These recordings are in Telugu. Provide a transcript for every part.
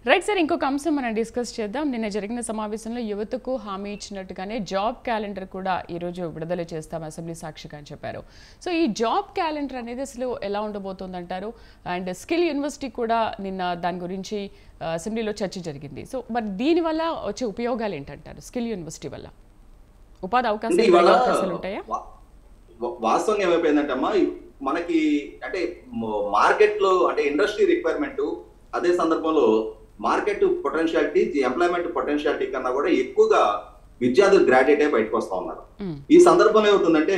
రైట్ సార్, ఇంకొక అంశం మనం డిస్కస్ చేద్దాం. నిన్న జరిగిన సమావేశంలో యువతకు హామీ ఇచ్చినట్టుగానే జాబ్ క్యాలెండర్ కూడా ఈరోజు విడుదల చేస్తాం అసెంబ్లీ సాక్షిగా అని చెప్పారు. సో ఈ జాబ్ క్యాలెండర్ అనేది అసలు ఎలా ఉండబోతుంది అంటారు? అండ్ స్కిల్ యూనివర్సిటీ కూడా నిన్న దాని గురించి అసెంబ్లీలో చర్చ జరిగింది. సో మరి దీనివల్ల వచ్చే ఉపయోగాలు ఏంటంటారు? స్కిల్ యూనివర్సిటీ వల్ల ఉపాధి అవకాశాలు ఉంటాయా? వాస్తవంగా ఏమైపోయిందంటే అమ్మా, మనకి అంటే మార్కెట్ లో అంటే ఇండస్ట్రీ రిక్వైర్మెంట్, అదే సందర్భంలో మార్కెట్ పొటెన్షియాలిటీ, ఎంప్లాయ్మెంట్ పొటెన్షియాలిటీ కన్నా కూడా ఎక్కువగా విద్యార్థులు గ్రాడ్యుయేట్ అయి బయటకు వస్తా ఉన్నారు. ఈ సందర్భంలో ఏమవుతుందంటే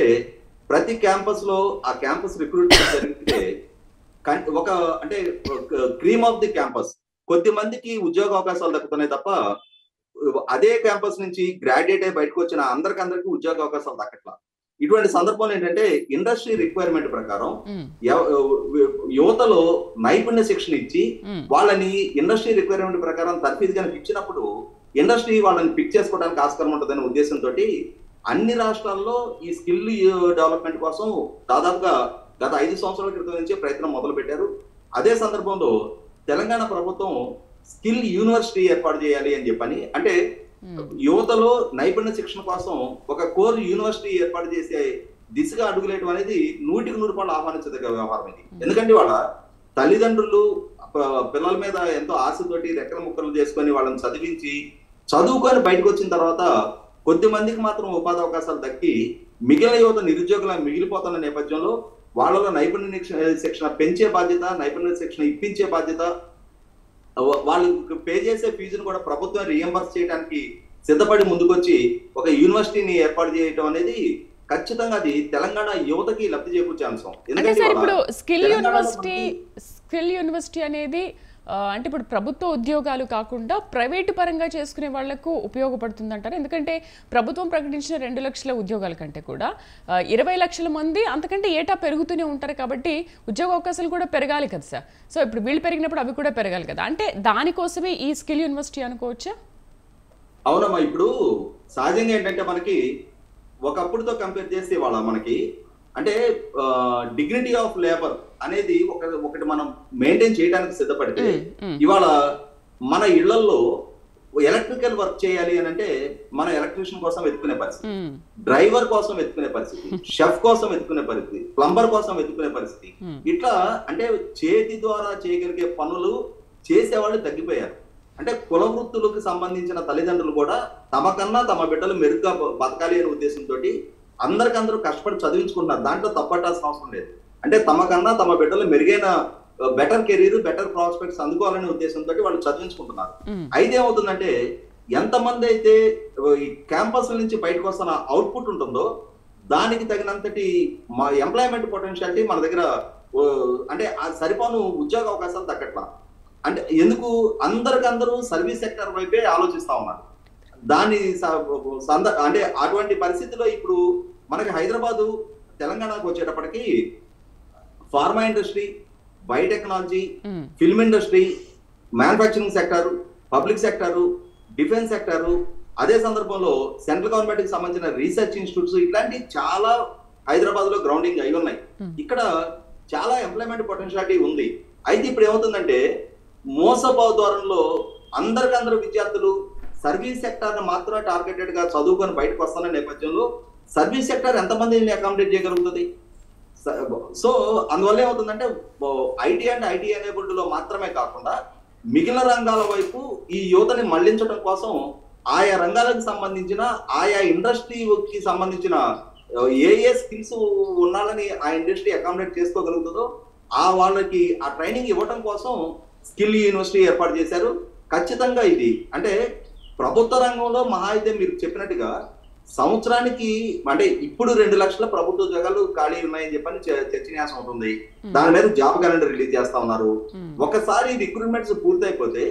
ప్రతి క్యాంపస్ లో ఆ క్యాంపస్ రిక్రూట్మెంట్ జరిగితే ఒక అంటే క్రీమ్ ఆఫ్ ది క్యాంపస్ కొద్ది మందికి ఉద్యోగ అవకాశాలు దక్కుతున్నాయి తప్ప అదే క్యాంపస్ నుంచి గ్రాడ్యుయేట్ అయి బయటకు వచ్చిన అందరికీ ఉద్యోగ అవకాశాలు దక్కట్లా. ఇటువంటి సందర్భంలో ఏంటంటే ఇండస్ట్రీ రిక్వైర్మెంట్ ప్రకారం యువతలో నైపుణ్య శిక్షణ ఇచ్చి వాళ్ళని ఇండస్ట్రీ రిక్వైర్మెంట్ ప్రకారం తర్ఫీదుగా ఇచ్చినప్పుడు ఇండస్ట్రీ వాళ్ళని పిక్ చేసుకోవడానికి ఆస్కారం ఉంటుందనే ఉద్దేశంతో అన్ని రాష్ట్రాల్లో ఈ స్కిల్ డెవలప్మెంట్ కోసం దాదాపుగా గత 5 సంవత్సరాల క్రితం నుంచే ప్రయత్నం మొదలు పెట్టారు. అదే సందర్భంలో తెలంగాణ ప్రభుత్వం స్కిల్ యూనివర్సిటీ ఏర్పాటు చేయాలి అని చెప్పని, అంటే యువతలో నైపుణ్య శిక్షణ కోసం ఒక కోర్ యూనివర్సిటీ ఏర్పాటు చేసే దిశగా అడుగులేయడం అనేది 100% ఆహ్వానించదగ్గ వ్యవహారం ఇది. ఎందుకంటే వాళ్ళ తల్లిదండ్రులు పిల్లల మీద ఎంతో ఆశతోటి రెక్కల ముక్కలు చేసుకొని వాళ్ళని చదువుకొని బయటకు వచ్చిన తర్వాత కొద్ది మందికి మాత్రం ఉపాధి అవకాశాలు దక్కి మిగిలిన యువత నిరుద్యోగుల మిగిలిపోతున్న నేపథ్యంలో వాళ్ళలో నైపుణ్య శిక్షణ పెంచే బాధ్యత, నైపుణ్య శిక్షణ ఇప్పించే బాధ్యత, వాళ్ళు పే చేసే ఫీజును కూడా ప్రభుత్వం రీఎంబర్స్ చేయడానికి సిద్ధపడి ముందుకొచ్చి ఒక యూనివర్సిటీని ఏర్పాటు చేయడం అనేది ఖచ్చితంగా అది తెలంగాణ యువతకి లబ్ధి చేకూర్చే అంశం. ఎందుకంటే ఇప్పుడు స్కిల్ యూనివర్సిటీ అనేది అంటే ఇప్పుడు ప్రభుత్వ ఉద్యోగాలు కాకుండా ప్రైవేటు పరంగా చేసుకునే వాళ్లకు ఉపయోగపడుతుంది అంటారు. ఎందుకంటే ప్రభుత్వం ప్రకటించిన 2 లక్షల ఉద్యోగాల కంటే కూడా 20 లక్షల మంది అంతకంటే ఏటా పెరుగుతూనే ఉంటారు. కాబట్టి ఉద్యోగ అవకాశాలు కూడా పెరగాలి కదా సార్. సో ఇప్పుడు వీళ్ళు పెరిగినప్పుడు అవి కూడా పెరగాలి కదా, అంటే దానికోసమే ఈ స్కిల్ యూనివర్సిటీ అనుకోవచ్చా? అవునమ్మా, ఇప్పుడు సహజంగా ఏంటంటే మనకి ఒకప్పుడుతో కంపేర్ చేస్తే వాళ్ళ మనకి అంటే డిగ్నిటీ ఆఫ్ లేబర్ అనేది ఒకటి మనం మెయింటైన్ చేయడానికి సిద్ధపడితే ఇవాళ మన ఇళ్లలో ఎలక్ట్రికల్ వర్క్ చేయాలి అని అంటే మన ఎలక్ట్రీషియన్ కోసం వెతుకునే పరిస్థితి, డ్రైవర్ కోసం వెతుకునే పరిస్థితి, షెఫ్ కోసం వెతుకునే పరిస్థితి, ప్లంబర్ కోసం వెతుకునే పరిస్థితి. ఇట్లా అంటే చేతి ద్వారా చేయగలిగే పనులు చేసేవాళ్ళు తగ్గిపోయారు. అంటే కుల వృత్తులకు సంబంధించిన తల్లిదండ్రులు కూడా తమకన్నా తమ బిడ్డలు మెరుగ్గా బతకాలి అనే ఉద్దేశంతో అందరికందరూ కష్టపడి చదివించుకుంటున్నారు. దాంట్లో తప్పట్టాల్సిన అవసరం లేదు. అంటే తమకన్నా తమ బిడ్డలు మెరుగైన బెటర్ కెరీర్, బెటర్ ప్రాస్పెక్ట్స్ అందుకోవాలనే ఉద్దేశంతో వాళ్ళు చదివించుకుంటున్నారు. అయితే ఏమవుతుందంటే ఎంతమంది అయితే ఈ క్యాంపస్ నుంచి బయటకు వస్తున్న అవుట్పుట్ ఉంటుందో దానికి తగినంతటి మా ఎంప్లాయ్మెంట్ పొటెన్షియాలిటీ మన దగ్గర అంటే సరిపోను ఉద్యోగ అవకాశాలు దక్కట్లా. అంటే ఎందుకు అందరికందరూ సర్వీస్ సెక్టర్ వైపే ఆలోచిస్తా ఉన్నారు. దాని అంటే అటువంటి పరిస్థితిలో ఇప్పుడు మనకి హైదరాబాదు తెలంగాణకు వచ్చేటప్పటికి pharma industry, biotechnology, film industry, manufacturing sector, public sector, defence sector, అదే సందర్భంలో సెంట్రల్ గవర్నమెంట్ కి సంబంధించిన రీసెర్చ్ ఇన్స్టిట్యూట్స్ ఇట్లాంటి చాలా హైదరాబాద్ లో గ్రౌండింగ్ అయి ఉన్నాయి. ఇక్కడ చాలా ఎంప్లాయ్మెంట్ పొటెన్షియాలిటీ ఉంది. అయితే ఇప్పుడు ఏమవుతుందంటే మోసపోవు ద్వారంలో అందరికందరూ విద్యార్థులు సర్వీస్ సెక్టర్ మాత్రమే టార్గెటెడ్ గా చదువుకొని బయటకు వస్తున్న నేపథ్యంలో సర్వీస్ సెక్టర్ ఎంతమందిని అకామిడేట్ చేయగలుగుతుంది? సో అందువల్ల ఏమవుతుందంటే ఐటీ అండ్ ఐటీ ఎనేబుల్డ్ లో మాత్రమే కాకుండా మిగిలిన రంగాల వైపు ఈ యువతని మళ్లించడం కోసం ఆయా రంగాలకు సంబంధించిన ఆయా ఇండస్ట్రీకి సంబంధించిన ఏ స్కిల్స్ ఉన్నాలని ఆ ఇండస్ట్రీ అకామిడేట్ చేసుకోగలుగుతుందో వాళ్ళకి ఆ ట్రైనింగ్ ఇవ్వడం కోసం స్కిల్ యూనివర్సిటీ ఏర్పాటు చేశారు. ఖచ్చితంగా ఇది అంటే ప్రభుత్వ రంగంలో మహా అయితే మీరు చెప్పినట్టుగా సంవత్సరానికి అంటే ఇప్పుడు 2 లక్షల ప్రభుత్వ ఉద్యోగాలు ఖాళీ ఉన్నాయని చెప్పని చర్చనీయాంశం ఉంటుంది. దాని మీద జాబ్ క్యాలెండర్ రిలీజ్ చేస్తా ఉన్నారు. ఒకసారి రిక్రూట్మెంట్స్ పూర్తయిపోతే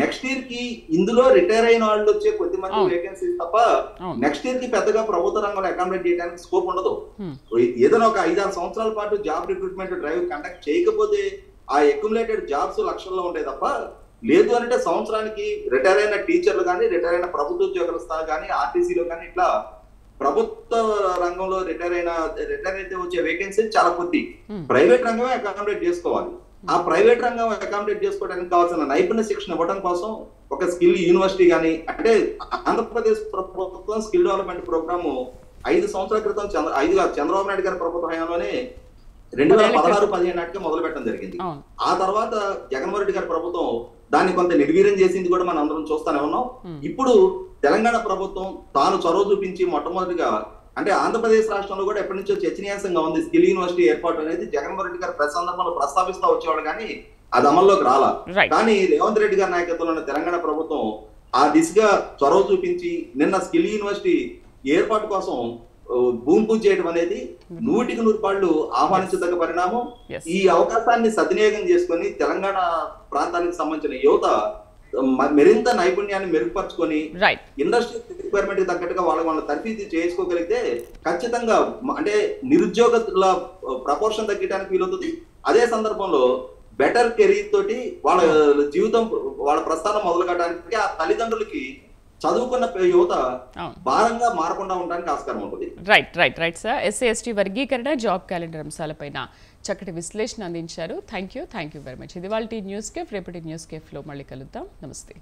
నెక్స్ట్ ఇయర్ కి ఇందులో రిటైర్ అయిన వాళ్ళు వచ్చే కొద్ది మంది వేకెన్సీస్ తప్ప నెక్స్ట్ ఇయర్ కి పెద్దగా ప్రభుత్వ రంగంలో అకామిడేట్ చేయడానికి స్కోప్ ఉండదు. ఏదైనా ఒక 5-6 సంవత్సరాల పాటు జాబ్ రిక్రూట్మెంట్ డ్రైవ్ కండక్ట్ చేయకపోతే ఆ అక్యుములేటెడ్ జాబ్స్ లక్షల్లో ఉంటాయి తప్ప లేదు అంటే సంవత్సరానికి రిటైర్ అయిన టీచర్లు కానీ, రిటైర్ అయిన ప్రభుత్వ ఉద్యోగస్తులు కానీ, ఆర్టీసీలో కానీ ఇట్లా ప్రభుత్వ రంగంలో రిటైర్ అయితే వచ్చే వేకెన్సీ చాలా కొద్ది. ప్రైవేట్ రంగమే అకామిడేట్ చేసుకోవాలి. ఆ ప్రైవేట్ రంగం అకామిడేట్ చేసుకోవడానికి కావాల్సిన నైపుణ్య శిక్షణ ఇవ్వడం కోసం ఒక స్కిల్ యూనివర్సిటీ కానీ, అంటే ఆంధ్రప్రదేశ్ ప్రభుత్వం స్కిల్ డెవలప్మెంట్ ప్రోగ్రాము 5 సంవత్సరాల క్రితం చంద్రబాబు నాయుడు గారి ప్రభుత్వ హయాంలోనే 2016-15 నాటికే మొదలు పెట్టడం జరిగింది. ఆ తర్వాత జగన్మోహన్ రెడ్డి గారి ప్రభుత్వం దాన్ని కొంత నిర్వీర్యం చేసింది కూడా మనం అందరం చూస్తూనే ఉన్నాం. ఇప్పుడు తెలంగాణ ప్రభుత్వం తాను చొరవ చూపించి మొట్టమొదటిగా, అంటే ఆంధ్రప్రదేశ్ రాష్ట్రంలో కూడా ఎప్పటి నుంచో చర్చనీయాంశంగా ఉంది స్కిల్ యూనివర్సిటీ ఏర్పాటు అనేది. జగన్మోహన్ రెడ్డి గారు ప్రతి సందర్భంలో ప్రస్తావిస్తూ వచ్చేవాడు కానీ అది అమల్లోకి రాలా. కానీ రేవంత్ రెడ్డి గారి నాయకత్వంలోని తెలంగాణ ప్రభుత్వం ఆ దిశగా చొరవ చూపించి నిన్న స్కిల్ యూనివర్సిటీ ఏర్పాటు కోసం భూమి పూజ చేయడం అనేది 100% ఆహ్వానించదగ్గ పరిణామం. ఈ అవకాశాన్ని సద్వినియోగం చేసుకొని తెలంగాణ ప్రాంతానికి సంబంధించిన యువత మరింత నైపుణ్యాన్ని మెరుగుపరుచుకొని ఇండస్ట్రీ రిక్వైర్మెంట్ తగ్గట్టుగా వాళ్ళ తర్ఫీదు చేసుకోగలిగితే ఖచ్చితంగా అంటే నిరుద్యోగుల ప్రపోర్షన్ తగ్గడానికి వీలవుతుంది. అదే సందర్భంలో బెటర్ కెరీర్ తోటి వాళ్ళ జీవితం, వాళ్ళ ప్రస్థానం మొదలు కట్టడానికి ఆ తల్లిదండ్రులకి చదువుకున్న యువత భారంగా మారకుండా ఉండడానికి ఆస్కారం ఉంటుంది. Right sir. ఎస్సీ/ఎస్టీ వర్గీకరణ, జాబ్ క్యాలెండర్ అంశాలపైన చక్కటి విశ్లేషణ అందించారు. Thank you very much. ఇది వాళ్ళ న్యూస్ కేఫ్. రేపటి న్యూస్ కేఫ్ లో మళ్ళీ కలుద్దాం. నమస్తే.